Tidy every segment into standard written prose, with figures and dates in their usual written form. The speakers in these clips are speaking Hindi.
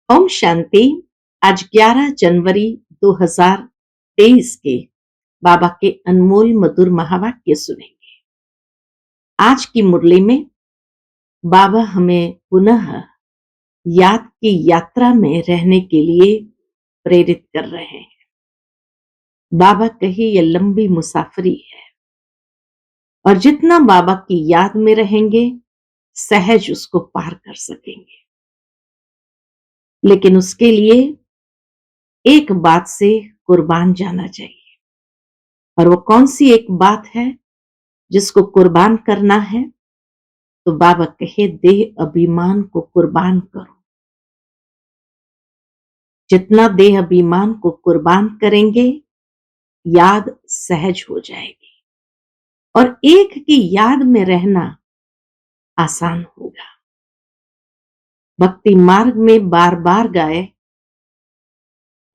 ओम शांति। आज 11 जनवरी 2023 के बाबा के अनमोल मधुर महावाक्य सुनेंगे। आज की मुरली में बाबा हमें पुनः याद की यात्रा में रहने के लिए प्रेरित कर रहे हैं। बाबा कहे ये लंबी मुसाफरी है और जितना बाबा की याद में रहेंगे सहज उसको पार कर सकेंगे, लेकिन उसके लिए एक बात से कुर्बान जाना चाहिए। और वो कौन सी एक बात है जिसको कुर्बान करना है? तो बाबा कहे देह अभिमान को कुर्बान करो। जितना देह अभिमान को कुर्बान करेंगे याद सहज हो जाएगी और एक की याद में रहना आसान होगा। भक्ति मार्ग में बार बार गाए,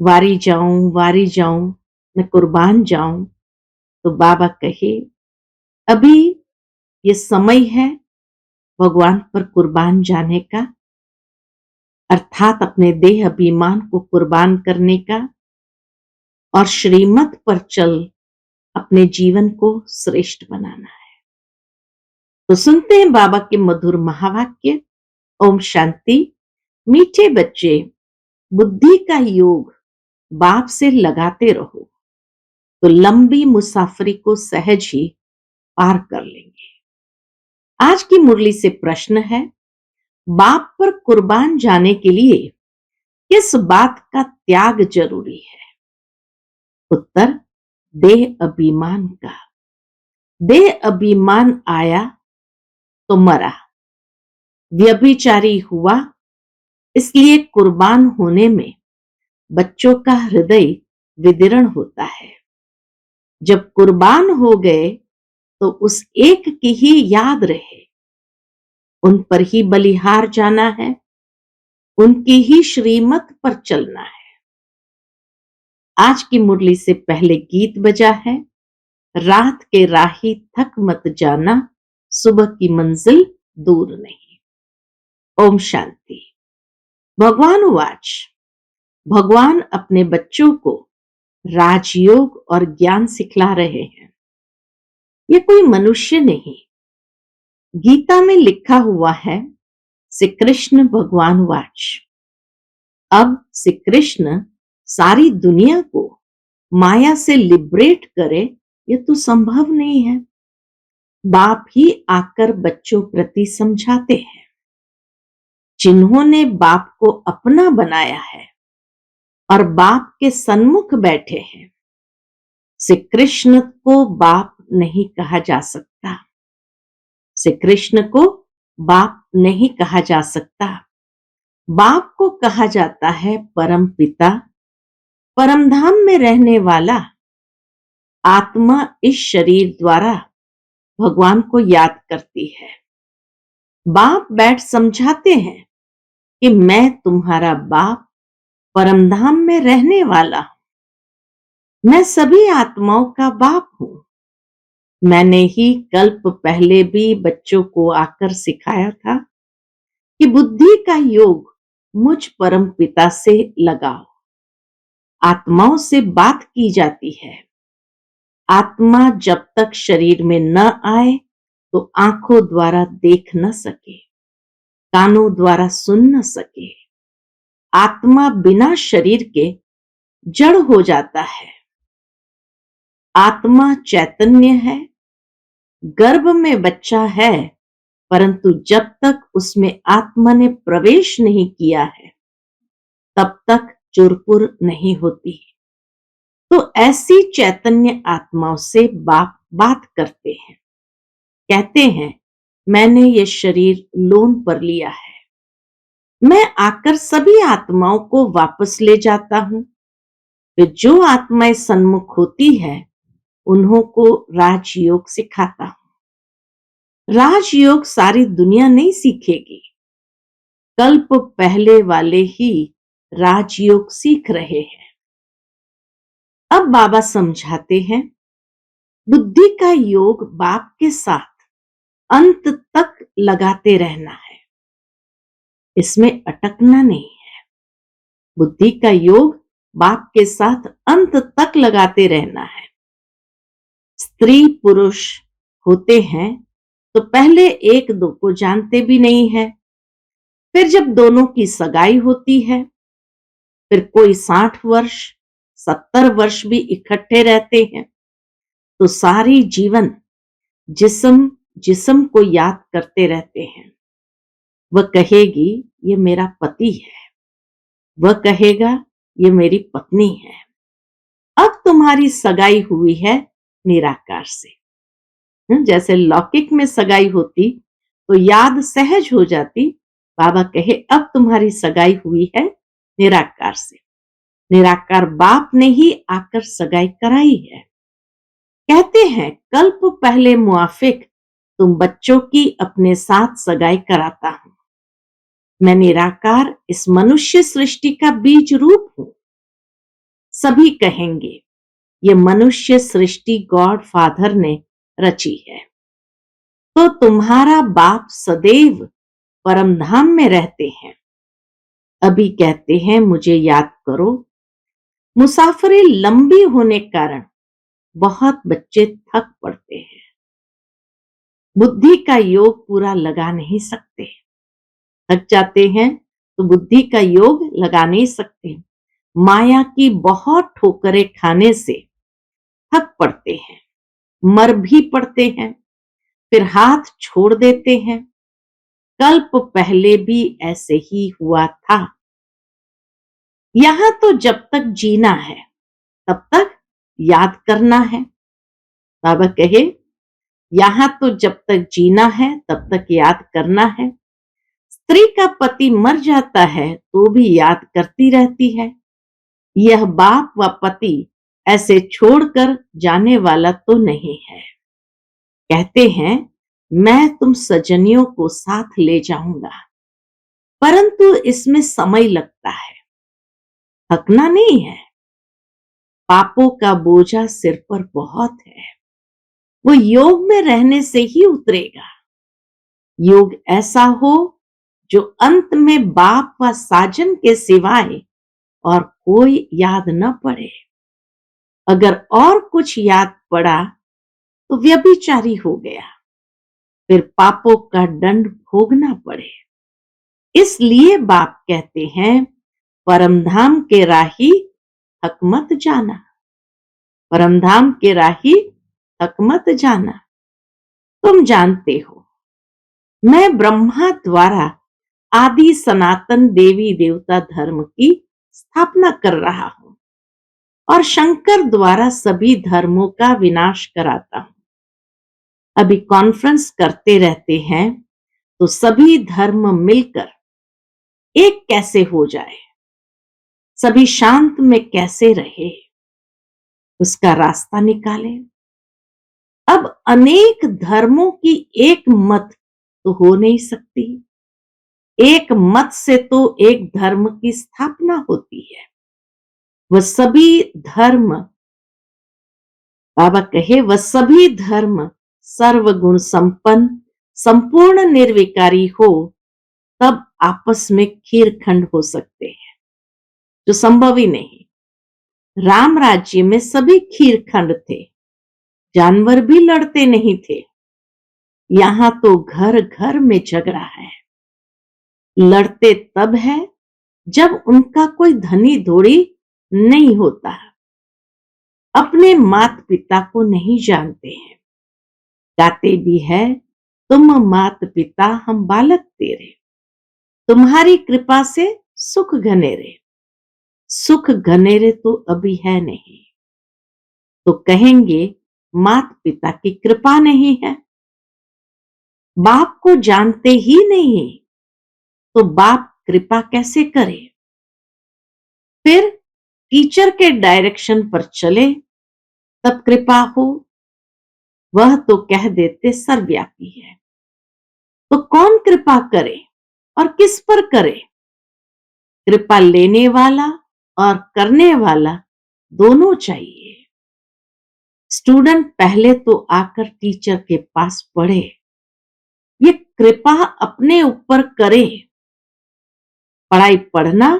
वारी जाऊं मैं कुर्बान जाऊं। तो बाबा कहे अभी ये समय है भगवान पर कुर्बान जाने का, अर्थात अपने देह अभिमान को कुर्बान करने का और श्रीमत पर चल अपने जीवन को श्रेष्ठ बनाना है। तो सुनते हैं बाबा के मधुर महावाक्य। ओम शांति। मीठे बच्चे, बुद्धि का योग बाप से लगाते रहो तो लंबी मुसाफरी को सहज ही पार कर लेंगे। आज की मुरली से प्रश्न है, बाप पर कुर्बान जाने के लिए किस बात का त्याग जरूरी है? उत्तर, देह अभिमान का। देह अभिमान आया तो मरा, व्यभिचारी हुआ, इसलिए कुर्बान होने में बच्चों का हृदय विदीर्ण होता है। जब कुर्बान हो गए तो उस एक की ही याद रहे, उन पर ही बलिहार जाना है, उनकी ही श्रीमत पर चलना है। आज की मुरली से पहले गीत बजा है, रात के राही थक मत जाना, सुबह की मंजिल दूर नहीं। ओम शांति। भगवान वाच, भगवान अपने बच्चों को राजयोग और ज्ञान सिखला रहे हैं। ये कोई मनुष्य नहीं। गीता में लिखा हुआ है, श्री कृष्ण भगवान वाच। अब श्री कृष्ण सारी दुनिया को माया से लिबरेट करे, ये तो संभव नहीं है। बाप ही आकर बच्चों प्रति समझाते हैं। जिन्होंने बाप को अपना बनाया है और बाप के सन्मुख बैठे हैं, श्री कृष्ण को बाप नहीं कहा जा सकता। श्री कृष्ण को बाप नहीं कहा जा सकता। बाप को कहा जाता है परम पिता, परम धाम में रहने वाला। आत्मा इस शरीर द्वारा भगवान को याद करती है। बाप बैठ समझाते हैं कि मैं तुम्हारा बाप परम धाम में रहने वाला हूं। मैं सभी आत्माओं का बाप हूं। मैंने ही कल्प पहले भी बच्चों को आकर सिखाया था कि बुद्धि का योग मुझ परम पिता से लगाओ। आत्माओं से बात की जाती है। आत्मा जब तक शरीर में न आए तो आंखों द्वारा देख न सके, कानों द्वारा सुन न सके। आत्मा बिना शरीर के जड़ हो जाता है। आत्मा चैतन्य है, गर्भ में बच्चा है, परंतु जब तक उसमें आत्मा ने प्रवेश नहीं किया है तब तक चुरपुर नहीं होती। तो ऐसी चैतन्य आत्माओं से बाप बात करते हैं, कहते हैं मैंने ये शरीर लोन पर लिया है। मैं आकर सभी आत्माओं को वापस ले जाता हूं। फिर जो आत्माएं सन्मुख होती है उन्हों को राजयोग सिखाता हूं। राजयोग सारी दुनिया नहीं सीखेगी, कल्प पहले वाले ही राजयोग सीख रहे हैं। अब बाबा समझाते हैं, बुद्धि का योग बाप के साथ अंत तक लगाते रहना है, इसमें अटकना नहीं है। बुद्धि का योग बाप के साथ अंत तक लगाते रहना है। स्त्री पुरुष होते हैं तो पहले एक दो को जानते भी नहीं है, फिर जब दोनों की सगाई होती है, फिर कोई 60 वर्ष 70 वर्ष भी इकट्ठे रहते हैं, तो सारी जीवन जिस्म जिस्म को याद करते रहते हैं। वह कहेगी ये मेरा पति है, वह कहेगा ये मेरी पत्नी है। अब तुम्हारी सगाई हुई है निराकार से। जैसे लौकिक में सगाई होती तो याद सहज हो जाती, बाबा कहे अब तुम्हारी सगाई हुई है निराकार से। निराकार बाप ने ही आकर सगाई कराई है। कहते हैं कल्प पहले मुआफिक तुम बच्चों की अपने साथ सगाई कराता हूं। मैं निराकार इस मनुष्य सृष्टि का बीज रूप हूं। सभी कहेंगे ये मनुष्य सृष्टि गॉड फादर ने रची है। तो तुम्हारा बाप सदैव परमधाम में रहते हैं। अभी कहते हैं मुझे याद करो। मुसाफरी लंबी होने कारण बहुत बच्चे थक पड़ते हैं। बुद्धि का योग पूरा लगा नहीं सकते, थक जाते हैं तो बुद्धि का योग लगा नहीं सकते। माया की बहुत ठोकरें खाने से थक पड़ते हैं, मर भी पड़ते हैं, फिर हाथ छोड़ देते हैं। कल्प पहले भी ऐसे ही हुआ था। यहां तो जब तक जीना है तब तक याद करना है। बाबा कहे यहां तो जब तक जीना है तब तक याद करना है। स्त्री का पति मर जाता है तो भी याद करती रहती है। यह बाप व पति ऐसे छोड़कर जाने वाला तो नहीं है। कहते हैं मैं तुम सजनियों को साथ ले जाऊंगा, परंतु इसमें समय लगता है, थकना नहीं है। पापों का बोझा सिर पर बहुत है, वो योग में रहने से ही उतरेगा। योग ऐसा हो जो अंत में बाप व साजन के सिवाय और कोई याद न पड़े। अगर और कुछ याद पड़ा तो व्यभिचारी हो गया, फिर पापों का दंड भोगना पड़े। इसलिए बाप कहते हैं परमधाम के राही थक मत जाना। परमधाम के राही थक मत जाना। तुम जानते हो मैं ब्रह्मा द्वारा आदि सनातन देवी देवता धर्म की स्थापना कर रहा हूं और शंकर द्वारा सभी धर्मों का विनाश कराता हूं। अभी कॉन्फ्रेंस करते रहते हैं तो सभी धर्म मिलकर एक कैसे हो जाए, सभी शांत में कैसे रहे, उसका रास्ता निकाले। अब अनेक धर्मों की एक मत तो हो नहीं सकती। एक मत से तो एक धर्म की स्थापना होती है। वह सभी धर्म, बाबा कहे वह सभी धर्म सर्वगुण संपन्न संपूर्ण निर्विकारी हो तब आपस में खीरखंड हो सकते हैं, जो संभव ही नहीं। राम राज्य में सभी खीरखंड थे, जानवर भी लड़ते नहीं थे। यहां तो घर घर में झगड़ा है। लड़ते तब है जब उनका कोई धनी धोड़ी नहीं होता, अपने माता पिता को नहीं जानते हैं। गाते भी है तुम मात पिता हम बालक तेरे, तुम्हारी कृपा से सुख घनेरे। सुख घनेरे तो अभी है नहीं, तो कहेंगे माता पिता की कृपा नहीं है। बाप को जानते ही नहीं तो बाप कृपा कैसे करे। फिर टीचर के डायरेक्शन पर चले तब कृपा हो। वह तो कह देते सर्वव्यापी है, तो कौन कृपा करे और किस पर करे। कृपा लेने वाला और करने वाला दोनों चाहिए। स्टूडेंट पहले तो आकर टीचर के पास पढ़े, ये कृपा अपने ऊपर करे। पढ़ाई पढ़ना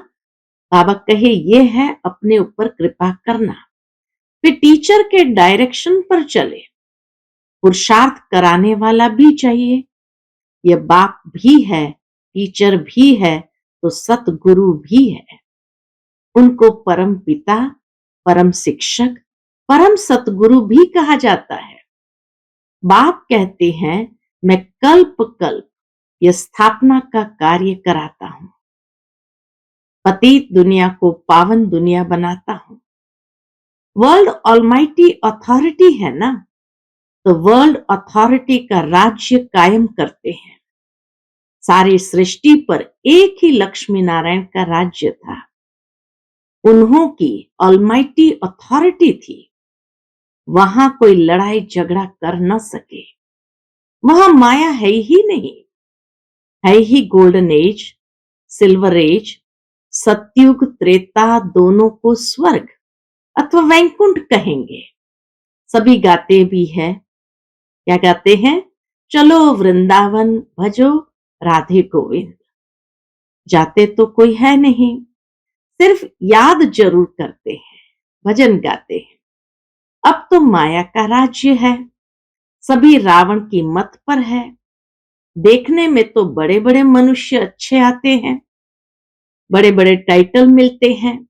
बाबा कहे ये है अपने ऊपर कृपा करना, फिर टीचर के डायरेक्शन पर चले। पुरुषार्थ कराने वाला भी चाहिए। ये बाप भी है, टीचर भी है, तो सतगुरु भी है। उनको परम पिता, परम शिक्षक, परम सतगुरु भी कहा जाता है। बाप कहते हैं मैं कल्प कल्प यह स्थापना का कार्य कराता हूं, पतित दुनिया को पावन दुनिया बनाता हूं। वर्ल्ड ऑलमाइटी अथॉरिटी है ना, तो वर्ल्ड अथॉरिटी का राज्य कायम करते हैं। सारी सृष्टि पर एक ही लक्ष्मी नारायण का राज्य था। उन्हों की ऑलमाइटी अथॉरिटी थी। वहां कोई लड़ाई झगड़ा कर न सके। वहां माया है ही नहीं। है ही गोल्डन एज, सिल्वर एज, सतयुग त्रेता दोनों को स्वर्ग अथवा वैकुंठ कहेंगे। सभी गाते भी है। क्या गाते हैं? चलो वृंदावन भजो राधे गोविंद। जाते तो कोई है नहीं, सिर्फ याद जरूर करते हैं, भजन गाते हैं। अब तो माया का राज्य है, सभी रावण की मत पर है। देखने में तो बड़े बड़े मनुष्य अच्छे आते हैं, बड़े बड़े टाइटल मिलते हैं,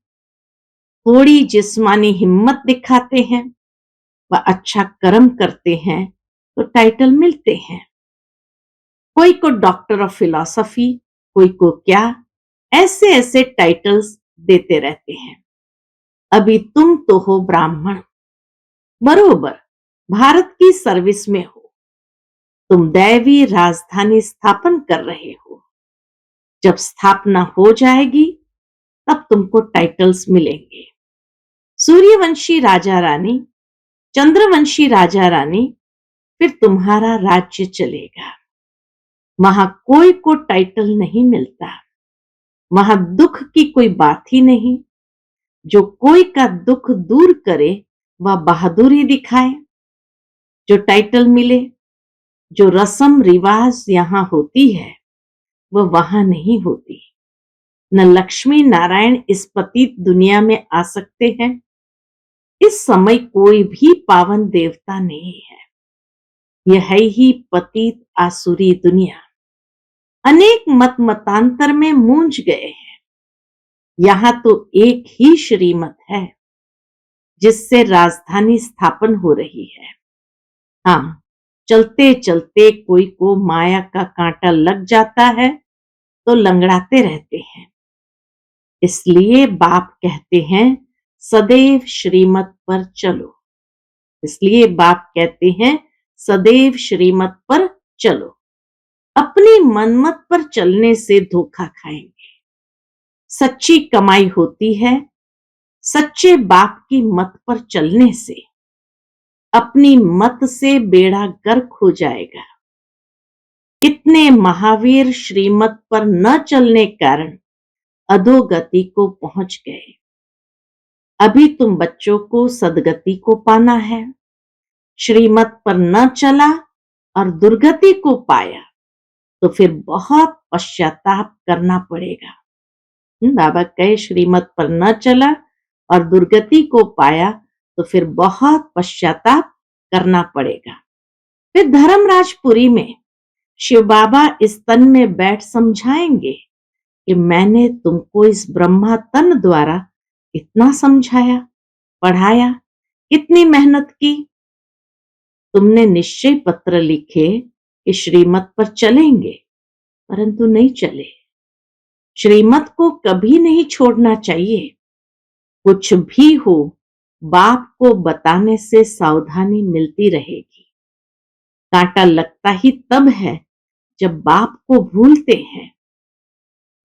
थोड़ी जिस्मानी हिम्मत दिखाते हैं, व अच्छा कर्म करते हैं तो टाइटल मिलते हैं। कोई को डॉक्टर ऑफ फिलॉसफी, कोई को क्या, ऐसे ऐसे टाइटल्स देते रहते हैं। अभी तुम तो हो ब्राह्मण, बरोबर भारत की सर्विस में हो। तुम दैवी राजधानी स्थापन कर रहे हो। जब स्थापना हो जाएगी तब तुमको टाइटल्स मिलेंगे। सूर्यवंशी राजा रानी, चंद्रवंशी राजा रानी, फिर तुम्हारा राज्य चलेगा। वहां कोई को टाइटल नहीं मिलता। वहां दुख की कोई बात ही नहीं। जो कोई का दुख दूर करे वह बहादुरी दिखाए। जो टाइटल मिले, जो रस्म रिवाज यहां होती है वह वहां नहीं होती। न लक्ष्मी नारायण इस पतित दुनिया में आ सकते हैं। इस समय कोई भी पावन देवता नहीं है। यह है ही पतित आसुरी दुनिया। अनेक मत मतांतर में मूंझ गए हैं। यहां तो एक ही श्रीमत है जिससे राजधानी स्थापन हो रही है। हाँ, चलते चलते कोई को माया का कांटा लग जाता है तो लंगड़ाते रहते हैं। इसलिए बाप कहते हैं सदैव श्रीमत पर चलो। इसलिए बाप कहते हैं सदैव श्रीमत पर चलो। अपनी मनमत पर चलने से धोखा खाएंगे। सच्ची कमाई होती है सच्चे बाप की मत पर चलने से। अपनी मत से बेड़ा गर्क हो जाएगा। इतने महावीर श्रीमत पर न चलने कारण अधोगति को पहुंच गए। अभी तुम बच्चों को सदगति को पाना है। श्रीमत पर न चला और दुर्गति को पाया तो फिर बहुत पश्चाताप करना पड़ेगा। बाबा कहे श्रीमत पर न चला और दुर्गति को पाया तो फिर बहुत पश्चाताप करना पड़ेगा। फिर धर्मराजपुरी में शिव बाबा इस तन में बैठ समझाएंगे कि मैंने तुमको इस ब्रह्मा तन द्वारा इतना समझाया, पढ़ाया, कितनी मेहनत की। तुमने निश्चय पत्र लिखे कि श्रीमत पर चलेंगे, परंतु नहीं चले। श्रीमत को कभी नहीं छोड़ना चाहिए। कुछ भी हो बाप को बताने से सावधानी मिलती रहेगी। कांटा लगता ही तब है जब बाप को भूलते हैं।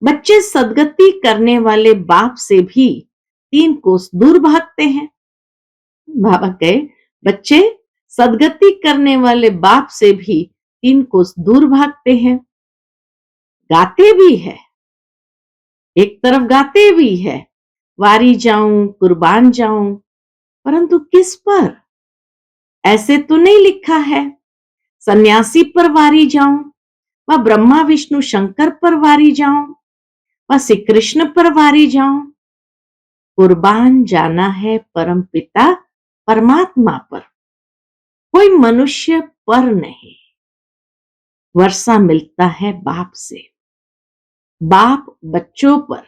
बच्चे सदगति करने वाले बाप से भी 3 कोस दूर भागते हैं। बाबा कहे बच्चे सदगति करने वाले बाप से भी 3 कोस दूर भागते हैं। गाते भी है, एक तरफ गाते भी है, वारी जाऊं कुर्बान जाऊं, परंतु किस पर? ऐसे तो नहीं लिखा है सन्यासी पर वारी जाऊं, व ब्रह्मा विष्णु शंकर पर वारी जाऊं, व श्री कृष्ण पर वारी जाऊं। कुर्बान जाना है परम पिता परमात्मा पर, कोई मनुष्य पर नहीं। वर्षा मिलता है बाप से, बाप बच्चों पर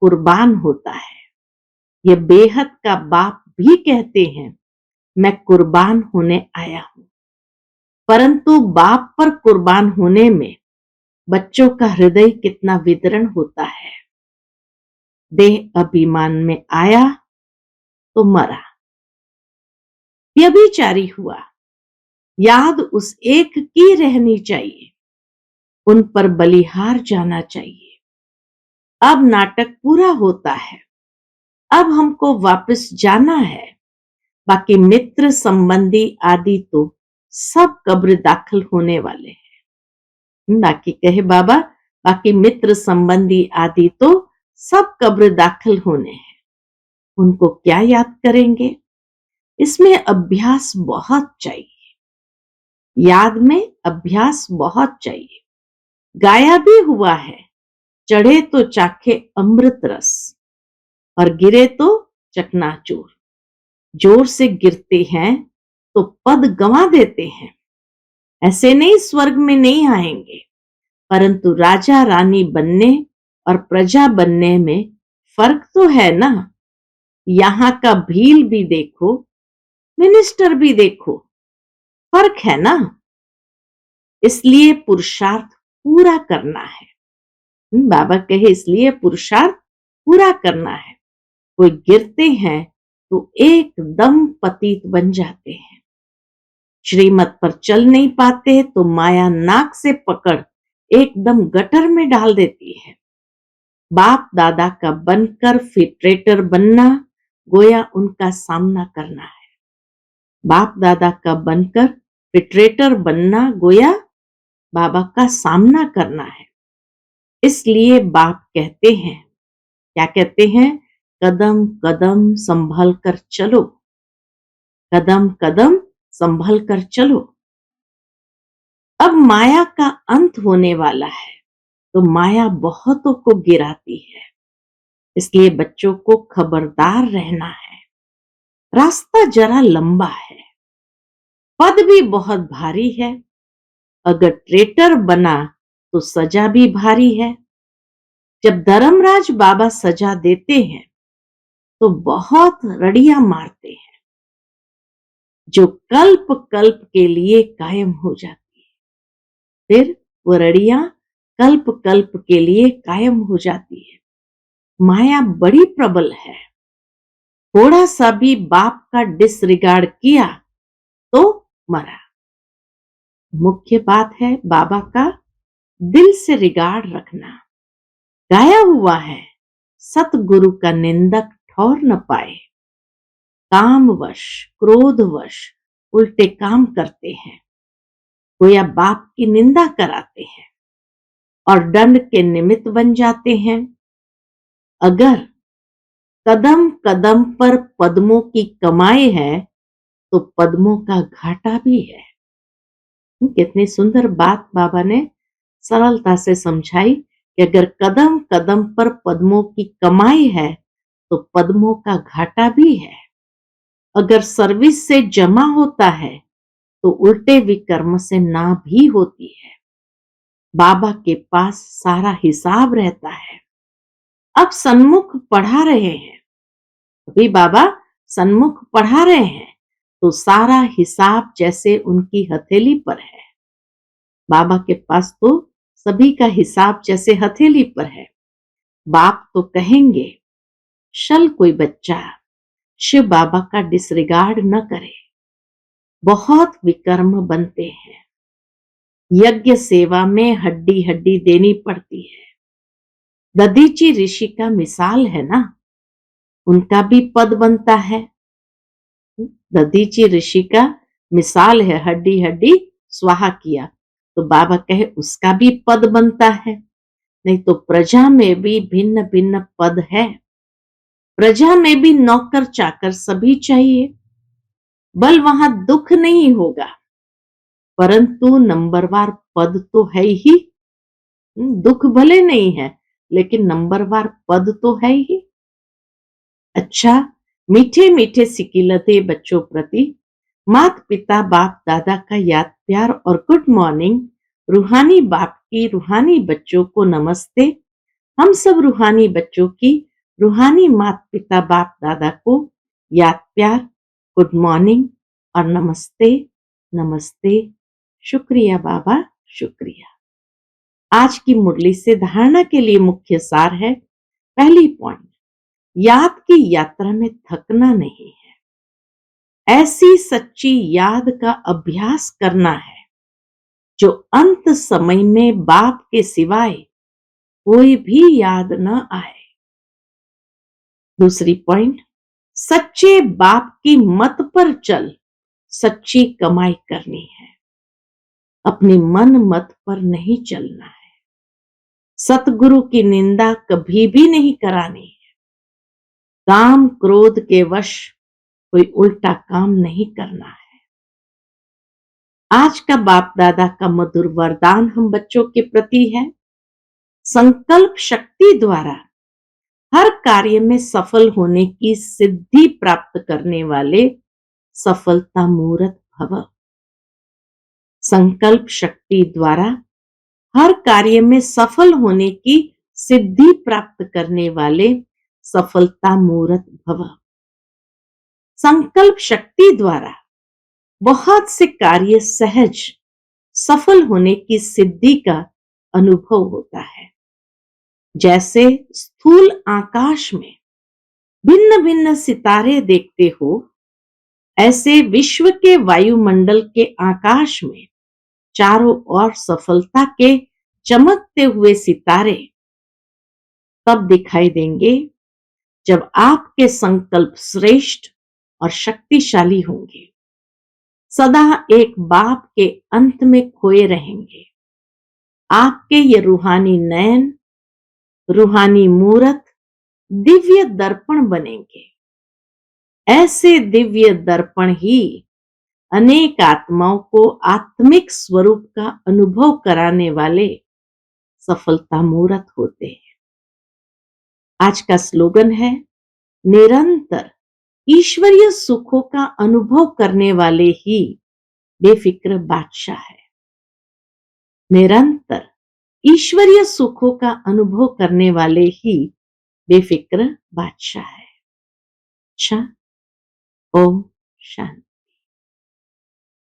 कुर्बान होता है। ये बेहद का बाप भी कहते हैं, मैं कुर्बान होने आया हूं। परंतु बाप पर कुर्बान होने में बच्चों का हृदय कितना विदरण होता है। देह अभिमान में आया तो मरा, व्यभिचारी हुआ, याद उस एक की रहनी चाहिए, उन पर बलिहार जाना चाहिए। अब नाटक पूरा होता है, अब हमको वापस जाना है। बाकी मित्र संबंधी आदि तो सब कब्र दाखिल होने वाले हैं। बाकी कहे बाबा, बाकी मित्र संबंधी आदि तो सब कब्र दाखिल होने हैं, उनको क्या याद करेंगे। इसमें अभ्यास बहुत चाहिए, याद में अभ्यास बहुत चाहिए। गाया भी हुआ है, चढ़े तो चाखे अमृत रस और गिरे तो चकनाचूर। जोर से गिरते हैं तो पद गंवा देते हैं। ऐसे नहीं स्वर्ग में नहीं आएंगे, परंतु राजा रानी बनने और प्रजा बनने में फर्क तो है ना। यहां का भील भी देखो, मिनिस्टर भी देखो, फर्क है ना। इसलिए पुरुषार्थ पूरा करना है। बाबा कहे इसलिए पुरुषार्थ पूरा करना है। कोई गिरते हैं तो एकदम पतित बन जाते हैं, श्रीमत पर चल नहीं पाते तो माया नाक से पकड़ एकदम गटर में डाल देती है। बाप दादा का बनकर फिर ट्रेटर बनना, गोया उनका सामना करना है। बाप दादा का बनकर फिर ट्रेटर बनना, गोया बाबा का सामना करना है। इसलिए बाप कहते हैं, क्या कहते हैं, कदम कदम संभल कर चलो, कदम कदम संभल कर चलो। अब माया का अंत होने वाला है, तो माया बहुतों को गिराती है। इसलिए बच्चों को खबरदार रहना है। रास्ता जरा लंबा है, पद भी बहुत भारी है। अगर ट्रेटर बना तो सजा भी भारी है। जब धर्मराज बाबा सजा देते हैं तो बहुत रड़ियां मारते हैं, जो कल्प कल्प के लिए कायम हो जाती है। फिर वो रड़ियां कल्प कल्प के लिए कायम हो जाती है। माया बड़ी प्रबल है। थोड़ा सा भी बाप का डिसरिगार्ड किया तो मरा। मुख्य बात है बाबा का दिल से रिगार्ड रखना। गाया हुआ है, सतगुरु का निंदक ठौर न पाए। कामवश क्रोधवश उल्टे काम करते हैं, गोया बाप की निंदा कराते हैं और दंड के निमित्त बन जाते हैं। अगर कदम कदम पर पद्मों की कमाई है तो पद्मों का घाटा भी है। कितनी सुंदर बात बाबा ने सरलता से समझाई कि अगर कदम कदम पर पद्मों की कमाई है तो पद्मों का घाटा भी है। अगर सर्विस से जमा होता है तो उल्टे विकर्म से ना भी होती है। बाबा के पास सारा हिसाब रहता है। अब सन्मुख पढ़ा रहे हैं, अभी बाबा सन्मुख पढ़ा रहे हैं तो सारा हिसाब जैसे उनकी हथेली पर है। बाबा के पास तो सभी का हिसाब जैसे हथेली पर है। बाप तो कहेंगे, शल कोई बच्चा शिव बाबा का डिसरिगार्ड न करे। बहुत विकर्म बनते हैं, यज्ञ सेवा में हड्डी हड्डी देनी पड़ती है। दधीची ऋषि का मिसाल है ना, उनका भी पद बनता है। दधीची ऋषि का मिसाल है, हड्डी हड्डी स्वाहा किया, तो बाबा कहे उसका भी पद बनता है। नहीं तो प्रजा में भी भिन्न भिन्न पद है। प्रजा में भी नौकर चाकर सभी चाहिए। बल वहां दुख नहीं होगा, परंतु नंबरवार पद तो है ही। दुख भले नहीं है लेकिन नंबरवार पद तो है ही। अच्छा, मीठे मीठे सिकिलते बच्चों प्रति माता पिता बाप दादा का याद प्यार और गुड मॉर्निंग। रूहानी बाप की रूहानी बच्चों को नमस्ते। हम सब रूहानी बच्चों की रूहानी माता पिता बाप दादा को याद प्यार, गुड मॉर्निंग और नमस्ते। नमस्ते। शुक्रिया बाबा, शुक्रिया। आज की मुरली से धारणा के लिए मुख्य सार है। पहली पॉइंट, याद की यात्रा में थकना नहीं है। ऐसी सच्ची याद का अभ्यास करना है जो अंत समय में बाप के सिवाय कोई भी याद न आए। दूसरी पॉइंट, सच्चे बाप की मत पर चल सच्ची कमाई करनी है। अपने मन मत पर नहीं चलना है। सतगुरु की निंदा कभी भी नहीं करानी है। काम क्रोध के वश कोई उल्टा काम नहीं करना है। आज का बाप दादा का मधुर वरदान हम बच्चों के प्रति है। संकल्प शक्ति द्वारा हर कार्य में सफल होने की सिद्धि प्राप्त करने वाले सफलता मूर्त भव। संकल्प शक्ति द्वारा हर कार्य में सफल होने की सिद्धि प्राप्त करने वाले सफलता मूर्त भव। संकल्प शक्ति द्वारा बहुत से कार्य सहज सफल होने की सिद्धि का अनुभव होता है। जैसे स्थूल आकाश में भिन्न भिन्न सितारे देखते हो, ऐसे विश्व के वायुमंडल के आकाश में चारों ओर सफलता के चमकते हुए सितारे तब दिखाई देंगे जब आपके संकल्प श्रेष्ठ और शक्तिशाली होंगे। सदा एक बाप के अंत में खोए रहेंगे। आपके ये रूहानी नयन, रूहानी मूरत दिव्य दर्पण बनेंगे। ऐसे दिव्य दर्पण ही अनेक आत्माओं को आत्मिक स्वरूप का अनुभव कराने वाले सफलता मूर्त होते हैं। आज का स्लोगन है, निरंतर ईश्वरीय सुखों का अनुभव करने वाले ही बेफिक्र बादशाह है। निरंतर ईश्वरीय सुखों का अनुभव करने वाले ही बेफिक्र बादशाह है। अच्छा, ओम शांति।